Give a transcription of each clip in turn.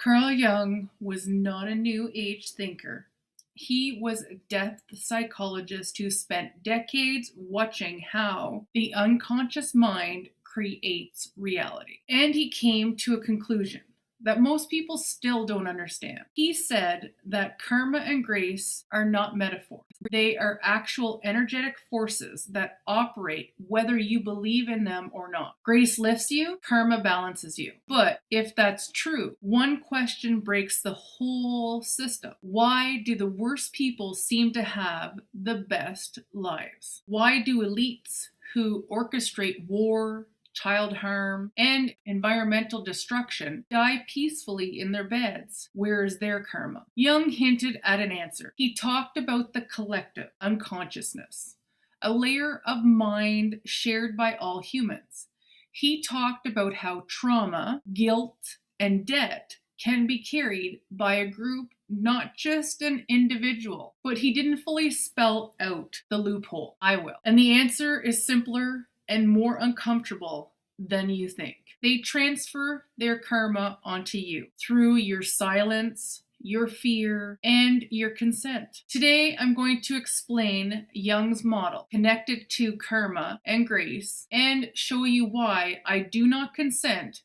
Carl Jung was not a New Age thinker. He was a depth psychologist who spent decades watching how the unconscious mind creates reality. And he came to a conclusion that most people still don't understand. He said that karma and grace are not metaphors. They are actual energetic forces that operate whether you believe in them or not. Grace lifts you, karma balances you. But if that's true, one question breaks the whole system. Why do the worst people seem to have the best lives? Why do elites who orchestrate war, child harm, and environmental destruction die peacefully in their beds? Where is their karma? Jung hinted at an answer. He talked about the collective unconsciousness, a layer of mind shared by all humans. He talked about how trauma, guilt, and debt can be carried by a group, not just an individual. But he didn't fully spell out the loophole. I will. And the answer is simpler and more uncomfortable than you think. They transfer their karma onto you through your silence, your fear, and your consent. Today, I'm going to explain Jung's model connected to karma and grace and show you why I do not consent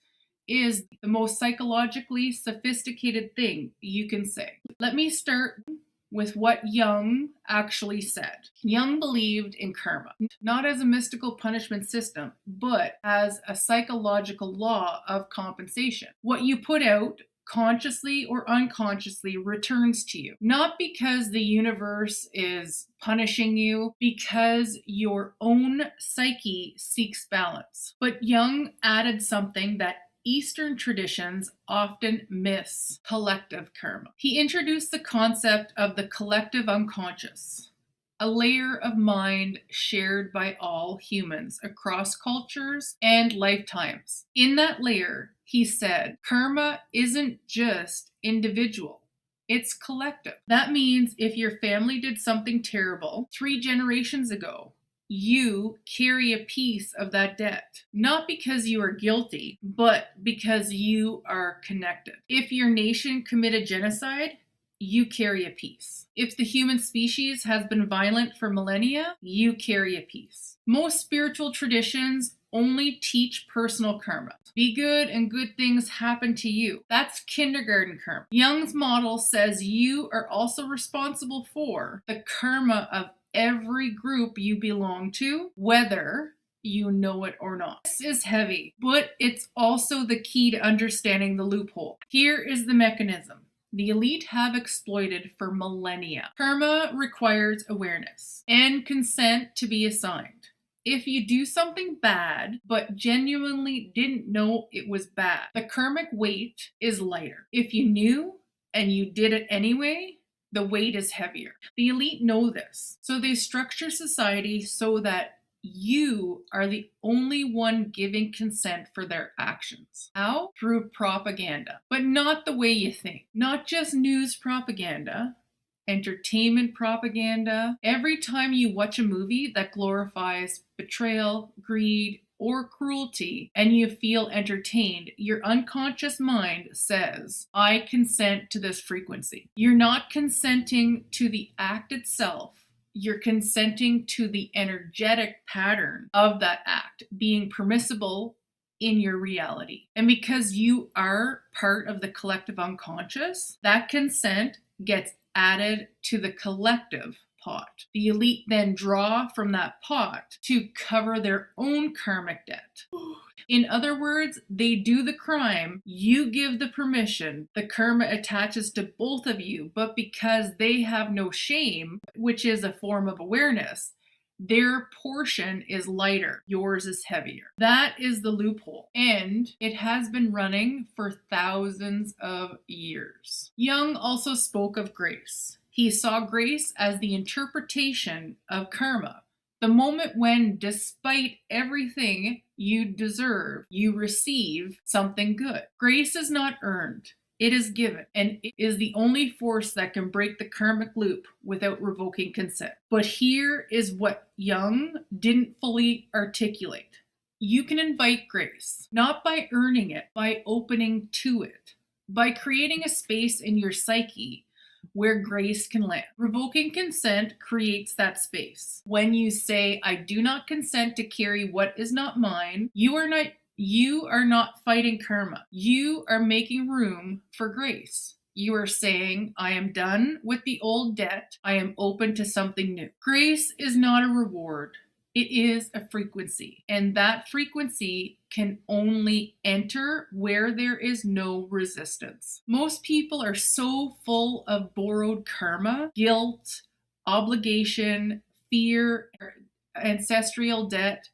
is the most psychologically sophisticated thing you can say. Let me start with what Jung actually said. Jung believed in karma, not as a mystical punishment system, but as a psychological law of compensation. What you put out, consciously or unconsciously, returns to you. Not because the universe is punishing you, because your own psyche seeks balance. But Jung added something that Eastern traditions often miss: collective karma. He introduced the concept of the collective unconscious, a layer of mind shared by all humans across cultures and lifetimes. In that layer, he said, karma isn't just individual. It's collective. That means if your family did something terrible 3 generations ago, you carry a piece of that debt, not because you are guilty, but because you are connected. If your nation committed genocide, you carry a piece. If the human species has been violent for millennia, you carry a piece. Most spiritual traditions only teach personal karma. Be good and good things happen to you. That's kindergarten karma. Jung's model says you are also responsible for the karma of every group you belong to, whether you know it or not. This is heavy, but it's also the key to understanding the loophole. Here is the mechanism the elite have exploited for millennia. Karma requires awareness and consent to be assigned. If you do something bad, but genuinely didn't know it was bad, the karmic weight is lighter. If you knew and you did it anyway, the weight is heavier. The elite know this, so they structure society so that you are the only one giving consent for their actions. How? Through propaganda, but not the way you think. Not just news propaganda, entertainment propaganda. Every time you watch a movie that glorifies betrayal, greed, or cruelty, and you feel entertained, your unconscious mind says, I consent to this frequency. You're not consenting to the act itself. You're consenting to the energetic pattern of that act being permissible in your reality. And because you are part of the collective unconscious, that consent gets added to the collective pot. The elite then draw from that pot to cover their own karmic debt. In other words, they do the crime, you give the permission, the karma attaches to both of you, but because they have no shame, which is a form of awareness, their portion is lighter, yours is heavier. That is the loophole, and it has been running for thousands of years. Jung also spoke of grace. He saw grace as the interpretation of karma, the moment when, despite everything you deserve, you receive something good. Grace is not earned. It is given, and it is the only force that can break the karmic loop without revoking consent. But here is what Jung didn't fully articulate. You can invite grace, not by earning it, by opening to it. by creating a space in your psyche where grace can land. Revoking consent creates that space. When you say, I do not consent to carry what is not mine, you are not fighting karma. You are making room for grace. You are saying, I am done with the old debt. I am open to something new. Grace is not a reward. It is a frequency, and that frequency can only enter where there is no resistance. Most people are so full of borrowed karma, guilt, obligation, fear, ancestral debt,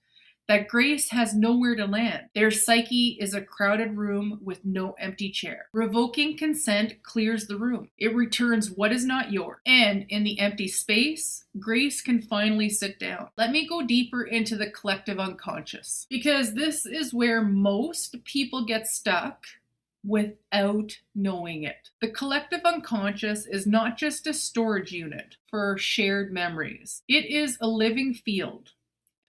that grace has nowhere to land. Their psyche is a crowded room with no empty chair. Revoking consent clears the room. It returns what is not yours. And in the empty space, grace can finally sit down. Let me go deeper into the collective unconscious, because this is where most people get stuck without knowing it. The collective unconscious is not just a storage unit for shared memories. It is a living field.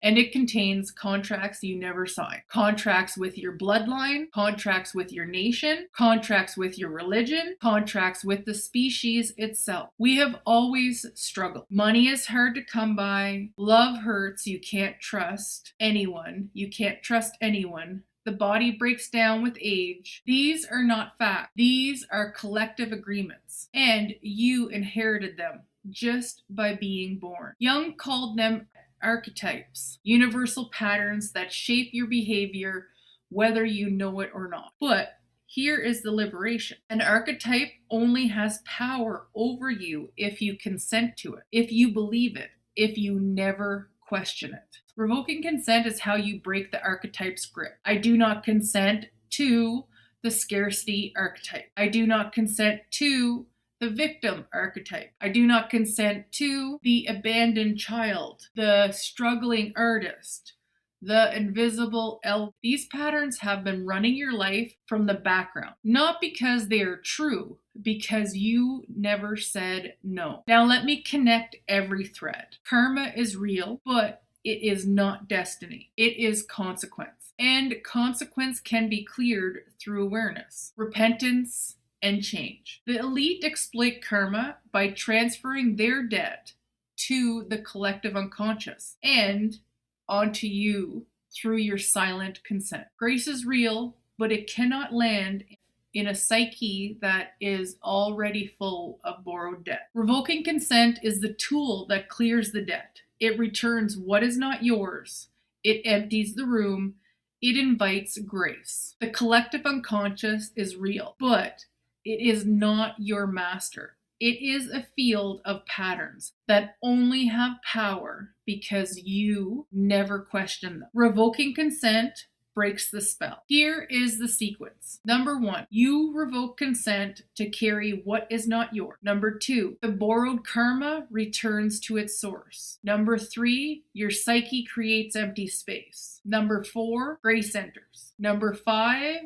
And it contains contracts you never sign. Contracts with your bloodline, contracts with your nation, contracts with your religion, contracts with the species itself. We have always struggled. Money is hard to come by. Love hurts. You can't trust anyone. You can't trust anyone. The body breaks down with age. These are not facts. These are collective agreements. And you inherited them just by being born. Jung called them archetypes, universal patterns that shape your behavior, whether you know it or not. But here is the liberation. An archetype only has power over you if you consent to it, if you believe it, if you never question it. Revoking consent is how you break the archetype's grip. I do not consent to the scarcity archetype. I do not consent to the victim archetype. I do not consent to the abandoned child, the struggling artist, the invisible elf. These patterns have been running your life from the background, not because they are true, because you never said no. Now let me connect every thread. Karma is real, but it is not destiny. It is consequence. And consequence can be cleared through awareness, repentance, and change. The elite exploit karma by transferring their debt to the collective unconscious and onto you through your silent consent. Grace is real, but it cannot land in a psyche that is already full of borrowed debt. Revoking consent is the tool that clears the debt. It returns what is not yours. It empties the room. It invites grace. The collective unconscious is real, but it is not your master. It is a field of patterns that only have power because you never question them. Revoking consent breaks the spell. Here is the sequence. Number 1, you revoke consent to carry what is not yours. Number 2, the borrowed karma returns to its source. Number 3, your psyche creates empty space. Number 4, grace enters. Number 5,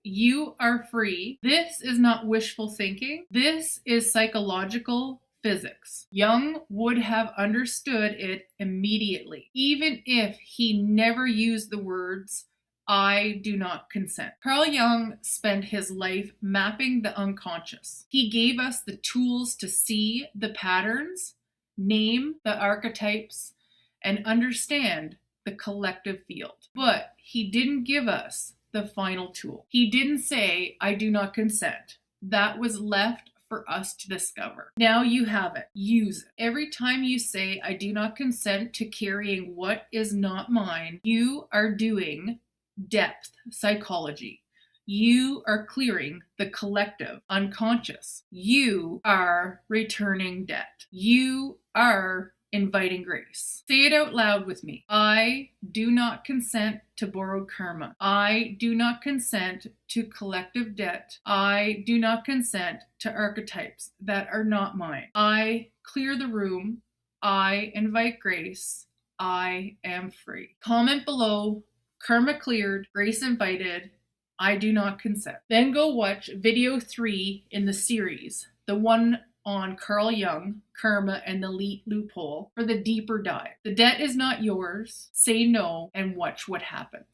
you are free. This is not wishful thinking. This is psychological physics. Jung would have understood it immediately, even if he never used the words, I do not consent. Carl Jung spent his life mapping the unconscious. He gave us the tools to see the patterns, name the archetypes, and understand the collective field. But he didn't give us the final tool. He didn't say, I do not consent. That was left for us to discover. Now you have it. Use it. Every time you say, I do not consent to carrying what is not mine, you are doing depth psychology. You are clearing the collective unconscious. You are returning debt. You are inviting grace. Say it out loud with me. I do not consent to borrowed karma. I do not consent to collective debt. I do not consent to archetypes that are not mine. I clear the room. I invite grace. I am free. Comment below, karma cleared, grace invited, I do not consent. Then go watch video 3 in the series, the one on Carl Jung, karma, and the elite loophole for the deeper dive. The debt is not yours. Say no and watch what happens.